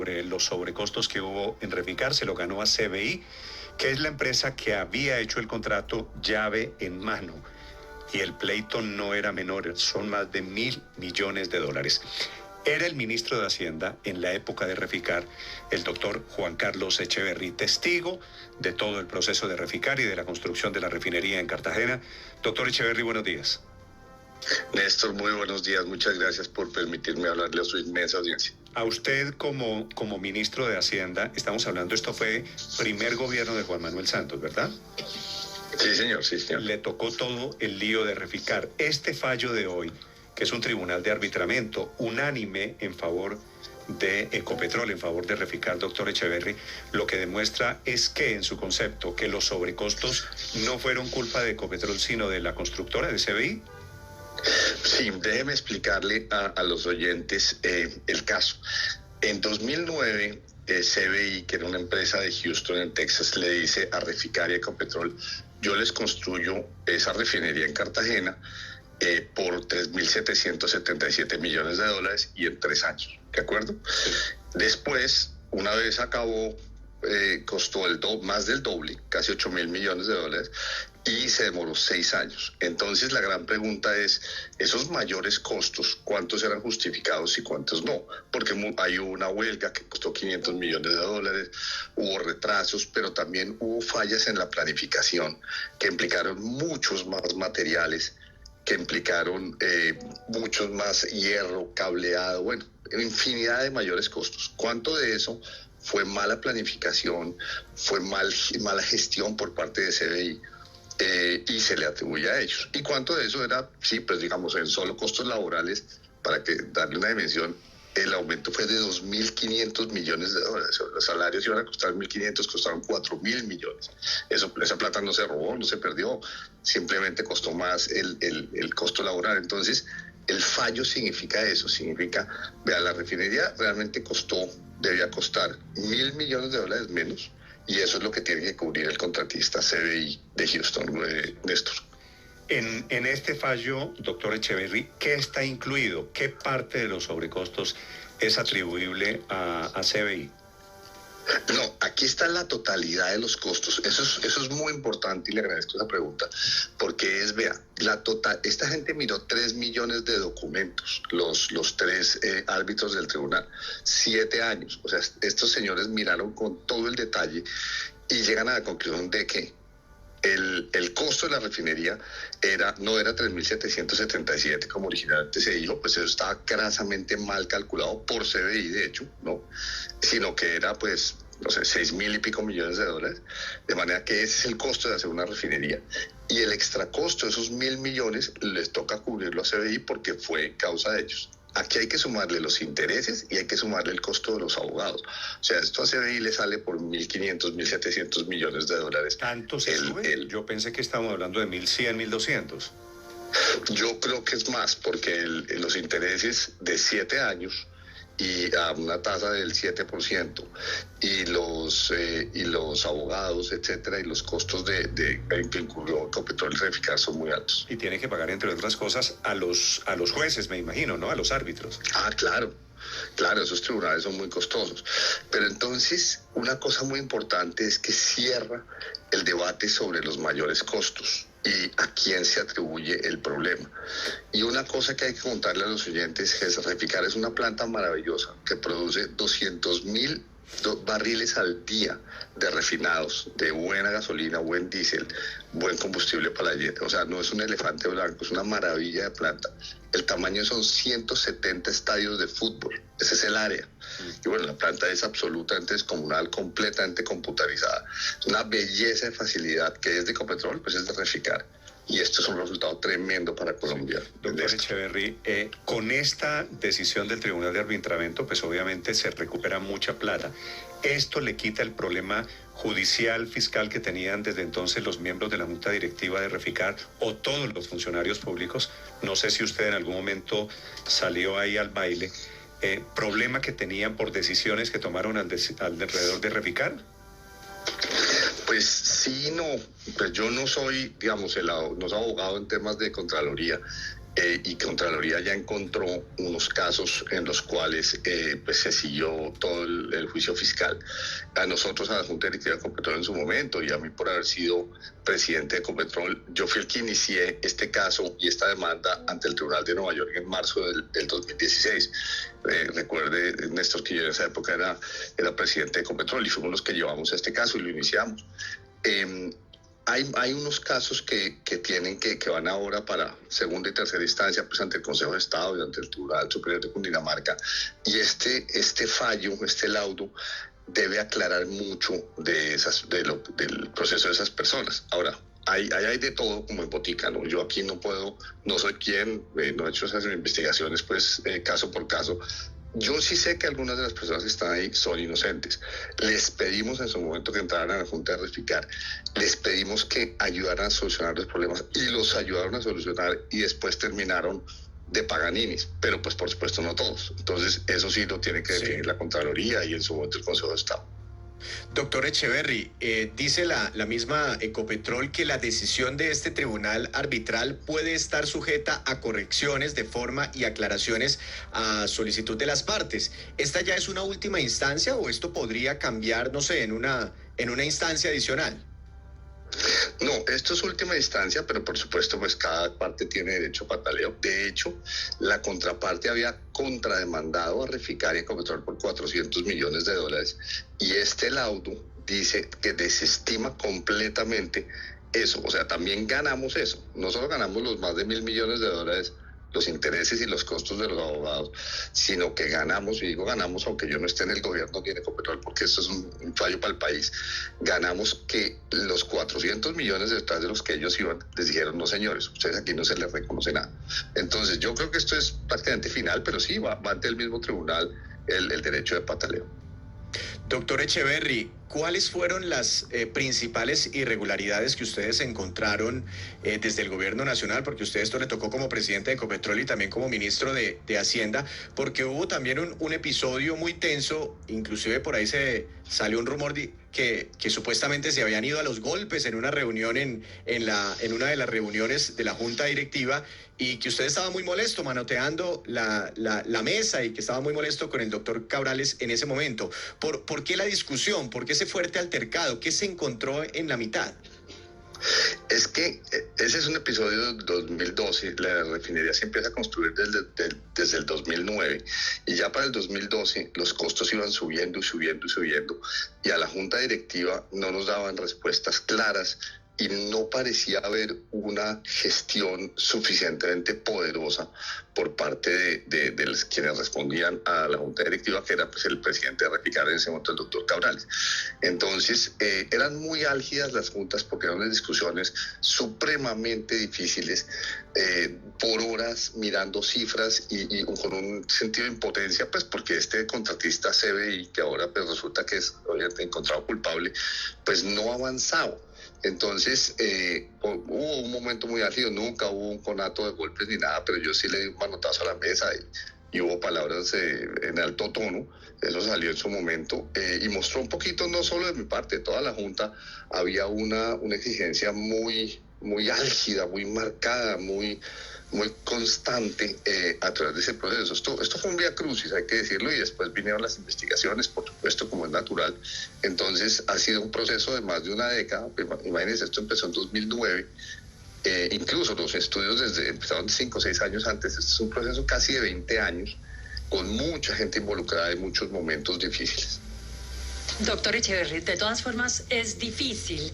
sobre los sobrecostos que hubo en Reficar, se lo ganó a CBI, que es la empresa que había hecho el contrato llave en mano. Y el pleito no era menor, son más de $1.000 millones. Era el ministro de Hacienda en la época de Reficar, el doctor Juan Carlos Echeverry, testigo de todo el proceso de Reficar y de la construcción de la refinería en Cartagena. Doctor Echeverry, buenos días. Néstor, muy buenos días. Muchas gracias por permitirme hablarle a su inmensa audiencia. A usted como ministro de Hacienda, estamos hablando, esto fue primer gobierno de Juan Manuel Santos, ¿verdad? Sí, señor, sí, señor. Le tocó todo el lío de Reficar. Este fallo de hoy, que es un tribunal de arbitramiento unánime en favor de Ecopetrol, en favor de Reficar, doctor Echeverry, lo que demuestra es que en su concepto, que los sobrecostos no fueron culpa de Ecopetrol, sino de la constructora, de CBI. Sí, déjeme explicarle a los oyentes el caso. En 2009, CBI, que era una empresa de Houston, en Texas, le dice a Reficar y Ecopetrol: yo les construyo esa refinería en Cartagena por $3.777 millones y en 3 años, ¿de acuerdo? Sí. Después, una vez acabó, costó más del doble, casi $8.000 millones, y se demoró 6 años. Entonces la gran pregunta es, esos mayores costos, ¿cuántos eran justificados y cuántos no? Porque hay una huelga que costó $500 millones, hubo retrasos, pero también hubo fallas en la planificación que implicaron muchos más materiales, que implicaron muchos más hierro, cableado, bueno, infinidad de mayores costos. ¿Cuánto de eso fue mala planificación, fue mala gestión por parte de CBI? Y se le atribuye a ellos. ¿Y cuánto de eso era, sí, pues digamos, en solo costos laborales, para darle una dimensión, el aumento fue de $2.500 millones? Los salarios iban a costar 1.500, costaron 4.000 millones. Esa plata no se robó, no se perdió, simplemente costó más el costo laboral. Entonces, el fallo significa eso, significa, vea, la refinería realmente debía costar $1.000 millones menos, y eso es lo que tiene que cubrir el contratista CBI de Houston, Néstor. En este fallo, doctor Echeverry, ¿qué está incluido? ¿Qué parte de los sobrecostos es atribuible a CBI? No, aquí está la totalidad de los costos. Eso es muy importante y le agradezco esa pregunta, porque vea, esta gente miró 3 millones de documentos, los 3 árbitros del tribunal, 7 años. O sea, estos señores miraron con todo el detalle y llegan a la conclusión de que el costo de la refinería no era 3.777 como originalmente se dijo, pues eso estaba grasamente mal calculado por CBI, de hecho, ¿no? Sino que era, pues, no sé, 6.000 y pico millones de dólares, de manera que ese es el costo de hacer una refinería. Y el extracosto, esos 1.000 millones, les toca cubrirlo a CBI porque fue causa de ellos. Aquí hay que sumarle los intereses y hay que sumarle el costo de los abogados. O sea, esto a CBI le sale por 1.500, 1.700 millones de dólares. ¿Tanto se sube? Yo pensé que estábamos hablando de 1.100, 1.200. Yo creo que es más, porque los intereses de 7 años y a una tasa del 7%, y los abogados, etcétera, y los costos que incurrió Ecopetrol y Reficar son muy altos. Y tiene que pagar, entre otras cosas, a los jueces, me imagino, ¿no? A los árbitros. Ah, claro, esos tribunales son muy costosos. Pero entonces, una cosa muy importante es que cierra el debate sobre los mayores costos y a quién se atribuye el problema. Y una cosa que hay que contarle a los oyentes es que Reficar es una planta maravillosa que produce 200.000 barriles al día de refinados, de buena gasolina, buen diésel, buen combustible para la jet. O sea, no es un elefante blanco, es una maravilla de planta. El tamaño son 170 estadios de fútbol, ese es el área. Y bueno, la planta es absolutamente descomunal, completamente computarizada. Es una belleza de facilidad, que es de Ecopetrol, pues es de Reficar. Y esto es un resultado tremendo para Colombia. Sí. Doctor Echeverry, con esta decisión del Tribunal de Arbitramiento, pues obviamente se recupera mucha plata. Esto le quita el problema judicial, fiscal que tenían desde entonces los miembros de la Junta Directiva de Reficar o todos los funcionarios públicos. No sé si usted en algún momento salió ahí al baile. ¿Problema que tenían por decisiones que tomaron alrededor de Reficar? Pues sí, no. Pues yo no soy, digamos, no soy abogado en temas de Contraloría. y Contraloría ya encontró unos casos en los cuales pues se siguió todo el juicio fiscal. A nosotros, a la Junta Directiva de Ecopetrol en su momento, y a mí por haber sido presidente de Ecopetrol, yo fui el que inicié este caso y esta demanda ante el Tribunal de Nueva York en marzo del 2016. Recuerde, Néstor, que yo en esa época era presidente de Ecopetrol y fuimos los que llevamos este caso y lo iniciamos. Hay unos casos que van ahora para segunda y tercera instancia, pues ante el Consejo de Estado y ante el Tribunal Superior de Cundinamarca, y este fallo, este laudo, debe aclarar mucho del proceso de esas personas. Ahora, hay de todo como en botica, ¿no? Yo aquí no soy quien, no he hecho esas investigaciones, pues, caso por caso. Yo sí sé que algunas de las personas que están ahí son inocentes. Les pedimos en su momento que entraran a la Junta de Rectificar, les pedimos que ayudaran a solucionar los problemas y los ayudaron a solucionar y después terminaron de paganinis, pero pues por supuesto no todos. Entonces eso sí lo tiene que definir la Contraloría y en su momento el Consejo de Estado. Doctor Echeverry, dice la misma Ecopetrol que la decisión de este tribunal arbitral puede estar sujeta a correcciones de forma y aclaraciones a solicitud de las partes. ¿Esta ya es una última instancia o esto podría cambiar, no sé, en una instancia adicional? No, esto es última instancia, pero por supuesto pues cada parte tiene derecho a pataleo. De hecho, la contraparte había contrademandado a Reficar y a Ecopetrol por $400 millones y este laudo dice que desestima completamente eso. O sea, también ganamos eso. No solo ganamos los más de $1.000 millones, los intereses y los costos de los abogados, sino que ganamos, y digo ganamos aunque yo no esté en el gobierno ni en Ecopetrol, porque esto es un fallo para el país, ganamos que los 400 millones detrás de los que ellos iban, les dijeron, no señores, ustedes aquí no se les reconoce nada. Entonces yo creo que esto es prácticamente final, pero sí, va ante el mismo tribunal el derecho de pataleo. Doctor Echeverry, ¿cuáles fueron las principales irregularidades que ustedes encontraron desde el gobierno nacional? Porque a usted esto le tocó como presidente de Ecopetrol y también como ministro de Hacienda, porque hubo también un episodio muy tenso, inclusive por ahí se salió un rumor que supuestamente se habían ido a los golpes en una reunión en una de las reuniones de la Junta Directiva, y que usted estaba muy molesto manoteando la mesa y que estaba muy molesto con el doctor Cabrales en ese momento. ¿Por qué la discusión? ¿Por qué ese fuerte altercado? ¿Qué se encontró en la mitad? Es que ese es un episodio del 2012, la refinería se empieza a construir desde el 2009 y ya para el 2012 los costos iban subiendo y a la Junta Directiva no nos daban respuestas claras y no parecía haber una gestión suficientemente poderosa por parte de los quienes respondían a la Junta Directiva, que era pues el presidente de Reficar en ese momento, el doctor Cabrales. Entonces, eran muy álgidas las juntas porque eran unas discusiones supremamente difíciles, por horas mirando cifras y con un sentido de impotencia, pues porque este contratista CBI, que ahora pues resulta que es obviamente encontrado culpable, pues no avanzaba. Entonces hubo un momento muy álgido, nunca hubo un conato de golpes ni nada, pero yo sí le di un manotazo a la mesa y hubo palabras en alto tono. Eso salió en su momento y mostró un poquito, no solo de mi parte, de toda la Junta, había una exigencia muy álgida, muy marcada, muy constante a través de ese proceso. Esto fue un vía crucis, hay que decirlo, y después vinieron las investigaciones, por supuesto, como es natural. Entonces ha sido un proceso de más de una década. Imagínense, esto empezó en 2009, incluso los estudios empezaron 5 o 6 años antes. Este es un proceso casi de 20 años, con mucha gente involucrada en muchos momentos difíciles. Doctor Echeverry, de todas formas es difícil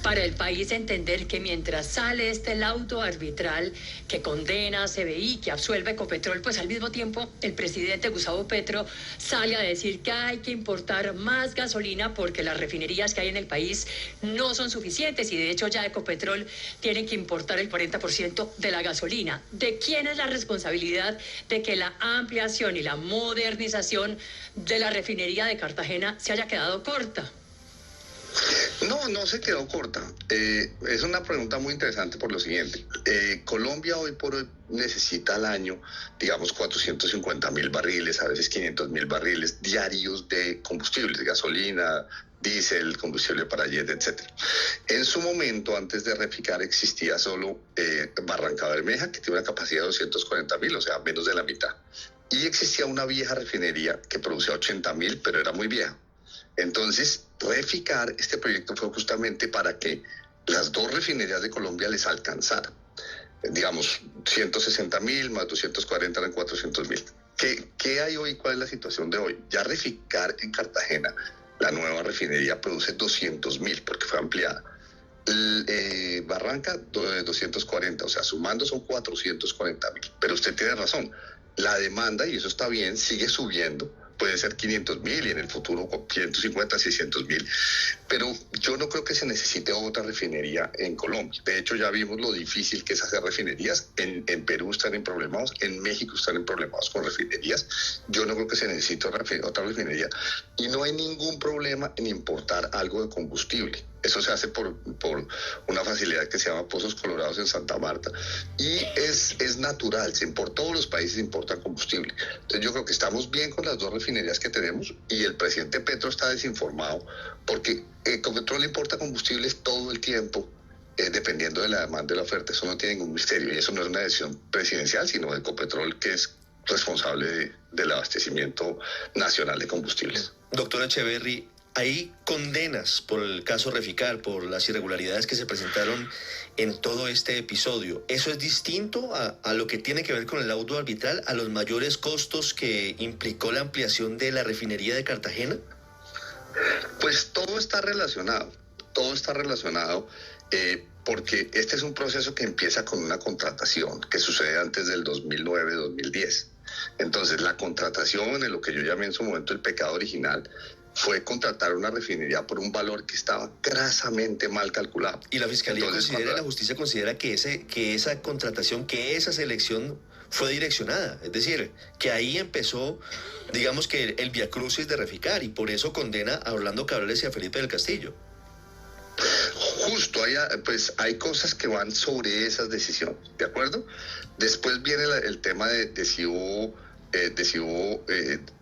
para el país entender que mientras sale este laudo arbitral que condena a CBI, que absuelve Ecopetrol, pues al mismo tiempo el presidente Gustavo Petro sale a decir que hay que importar más gasolina porque las refinerías que hay en el país no son suficientes y de hecho ya Ecopetrol tiene que importar el 40% de la gasolina. ¿De quién es la responsabilidad de que la ampliación y la modernización de la refinería de Cartagena se haya quedado corta? No, No, no se quedó corta. Es una pregunta muy interesante por lo siguiente. Colombia hoy por hoy necesita al año, digamos, 450.000 barriles, a veces 500.000 barriles diarios de combustibles, gasolina, diésel, combustible para jet, etc. En su momento, antes de Reficar, existía solo Barranca Bermeja, que tiene una capacidad de 240.000, o sea, menos de la mitad. Y existía una vieja refinería que producía 80.000, pero era muy vieja. Entonces, Reficar, este proyecto fue justamente para que las dos refinerías de Colombia les alcanzara. Digamos, 160.000 más 240 eran 400.000. ¿Qué hay hoy? ¿Cuál es la situación de hoy? Ya Reficar en Cartagena, la nueva refinería, produce 200.000 porque fue ampliada. Barranca, 240, o sea, sumando son 440.000. Pero usted tiene razón, la demanda, y eso está bien, sigue subiendo. Puede ser 500.000 y en el futuro 550, 600.000. Pero yo no creo que se necesite otra refinería en Colombia. De hecho, ya vimos lo difícil que es hacer refinerías. En Perú están en problemados, en México están en problemados con refinerías. Yo no creo que se necesite otra refinería. Y no hay ningún problema en importar algo de combustible. Eso se hace por una facilidad que se llama Pozos Colorados en Santa Marta. Y es natural, todos los países importan combustible. Entonces yo creo que estamos bien con las dos refinerías que tenemos y el presidente Petro está desinformado porque Ecopetrol importa combustibles todo el tiempo, dependiendo de la demanda y la oferta. Eso no tiene ningún misterio y eso no es una decisión presidencial, sino de Ecopetrol, que es responsable del abastecimiento nacional de combustibles. Doctor Echeverry, hay condenas por el caso Reficar, por las irregularidades que se presentaron en todo este episodio. ¿Eso es distinto a lo que tiene que ver con el laudo arbitral, a los mayores costos que implicó la ampliación de la refinería de Cartagena? Pues todo está relacionado, porque este es un proceso que empieza con una contratación que sucede antes del 2009-2010. Entonces la contratación, en lo que yo llamé en su momento el pecado original, fue contratar una refinería por un valor que estaba grasamente mal calculado. Y la Fiscalía la justicia considera que esa contratación, que esa selección fue direccionada. Es decir, que ahí empezó, digamos que el viacrucis de Reficar, y por eso condena a Orlando Cabrales y a Felipe del Castillo. Justo, hay cosas que van sobre esas decisiones, ¿de acuerdo? Después viene el tema de si hubo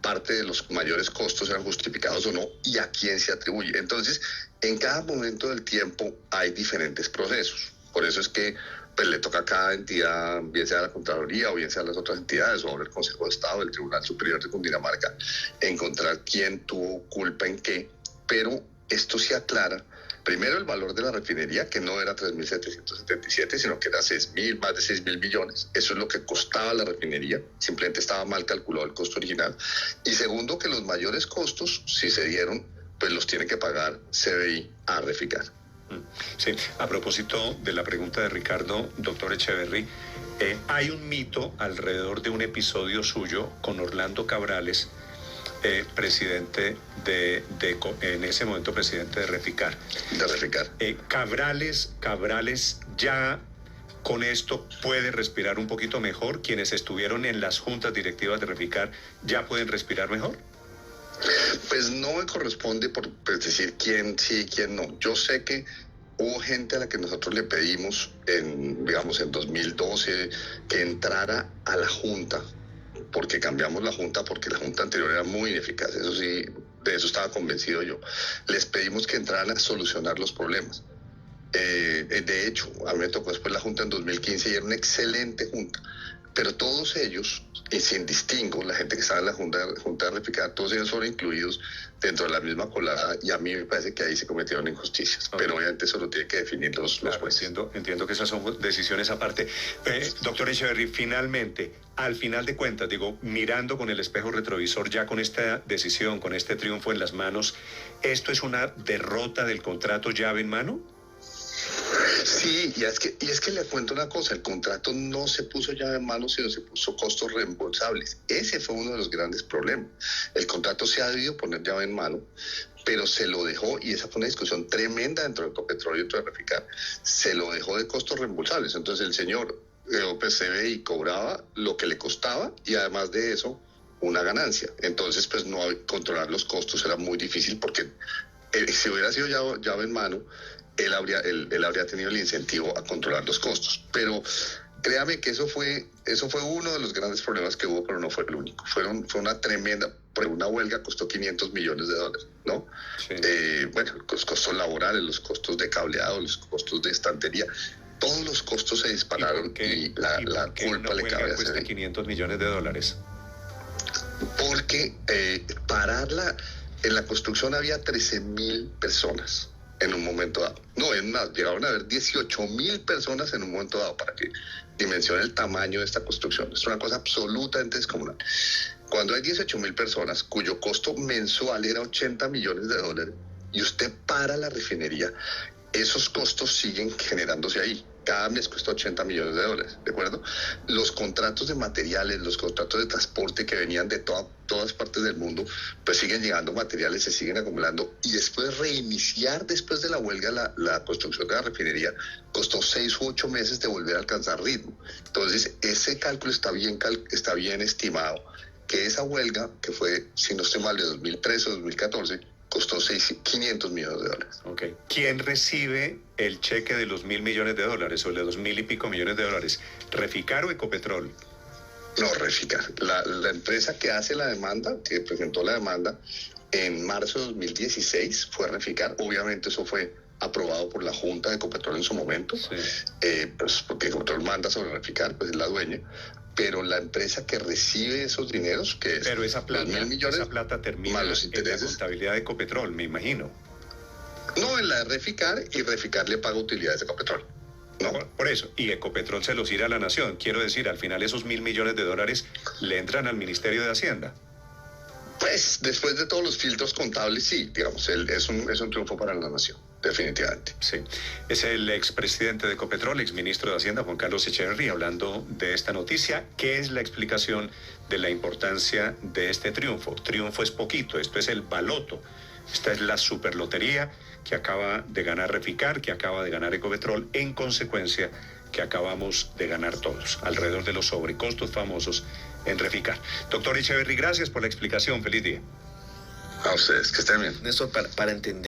parte de los mayores costos eran justificados o no y a quién se atribuye. Entonces, en cada momento del tiempo hay diferentes procesos. Por eso es que pues, le toca a cada entidad, bien sea la Contraloría o bien sea las otras entidades o el Consejo de Estado, el Tribunal Superior de Cundinamarca, encontrar quién tuvo culpa en qué. Pero esto se aclara. Primero, el valor de la refinería, que no era 3.777, sino que era más de 6.000 millones. Eso es lo que costaba la refinería. Simplemente estaba mal calculado el costo original. Y segundo, que los mayores costos, si se dieron, pues los tiene que pagar CBI a Reficar. Sí, a propósito de la pregunta de Ricardo, doctor Echeverry, hay un mito alrededor de un episodio suyo con Orlando Cabrales, presidente en ese momento presidente de Reficar. Cabrales ya con esto puede respirar un poquito mejor. Quienes estuvieron en las juntas directivas de Reficar ya pueden respirar mejor. Pues no me corresponde decir quién sí y quién no. Yo sé que hubo gente a la que nosotros le pedimos en 2012 que entrara a la junta, porque cambiamos la junta, porque la junta anterior era muy ineficaz, eso sí, de eso estaba convencido yo. Les pedimos que entraran a solucionar los problemas. De hecho, a mí me tocó después la junta en 2015 y era una excelente junta, pero todos ellos, y sin distingo, la gente que estaba en la junta de Reficar, todos ellos fueron incluidos dentro de la misma colada y a mí me parece que ahí se cometieron injusticias. Okay. Pero obviamente eso lo tienen que definir los jueces. Entiendo que esas son decisiones aparte. Doctor Echeverry, finalmente, al final de cuentas, mirando con el espejo retrovisor, ya con esta decisión, con este triunfo en las manos, ¿esto es una derrota del contrato llave en mano? Sí, y es que le cuento una cosa, el contrato no se puso llave en mano, sino se puso costos reembolsables. Ese fue uno de los grandes problemas. El contrato se ha debido poner llave en mano, pero se lo dejó, y esa fue una discusión tremenda dentro de Ecopetrol y dentro de Reficar, se lo dejó de costos reembolsables. Entonces el señor CBI cobraba lo que le costaba y además de eso una ganancia. Entonces pues no controlar los costos era muy difícil porque Si hubiera sido llave en mano, él habría tenido el incentivo a controlar los costos. Pero créame que eso fue uno de los grandes problemas que hubo, pero no fue el único. Fue una tremenda, por una huelga costó $500 millones, ¿no? Sí. Bueno, los costos laborales, los costos de cableado, los costos de estantería, todos los costos se dispararon y la culpa le cabe a cuesta $500 millones. Porque en la construcción había 13.000 personas en un momento dado. No, es más, llegaron a haber 18.000 personas en un momento dado, para que dimensione el tamaño de esta construcción. Es una cosa absolutamente descomunal. Cuando hay 18.000 personas cuyo costo mensual era $80 millones, y usted para la refinería, esos costos siguen generándose ahí. Cada mes cuesta $80 millones, ¿de acuerdo? Los contratos de materiales, los contratos de transporte que venían de todas partes del mundo, pues siguen llegando materiales, se siguen acumulando, y después reiniciar después de la huelga la construcción de la refinería costó 6 u 8 meses de volver a alcanzar ritmo. Entonces ese cálculo está bien estimado, que esa huelga, que fue, si no estoy mal, de 2013 o 2014, costó $500 millones. Okay. ¿Quién recibe el cheque de los $1.000 millones o de $2.000 y pico millones? ¿Reficar o Ecopetrol? No, Reficar. La empresa que hace la demanda, que presentó la demanda en marzo de 2016, fue Reficar. Obviamente eso fue aprobado por la Junta de Ecopetrol en su momento, sí. Pues porque Ecopetrol manda sobre Reficar, pues es la dueña. Pero la empresa que recibe esos dineros, que es pero esa plata termina los intereses, en la contabilidad de Ecopetrol, me imagino. No, en la de Reficar, y Reficar le paga utilidades a Ecopetrol. No. Por eso, y Ecopetrol se los irá a la nación. Quiero decir, al final esos $1.000 millones le entran al Ministerio de Hacienda. Pues después de todos los filtros contables, sí, digamos, es un triunfo para la nación, definitivamente. Sí, es el expresidente de Ecopetrol, exministro de Hacienda, Juan Carlos Echeverry, hablando de esta noticia. ¿Qué es la explicación de la importancia de este triunfo? Triunfo es poquito, esto es el baloto. Esta es la superlotería que acaba de ganar Reficar, que acaba de ganar Ecopetrol, en consecuencia que acabamos de ganar todos, alrededor de los sobrecostos famosos en Reficar. Doctor Echeverry, gracias por la explicación. Feliz día. A ustedes, que estén bien. Néstor, para entender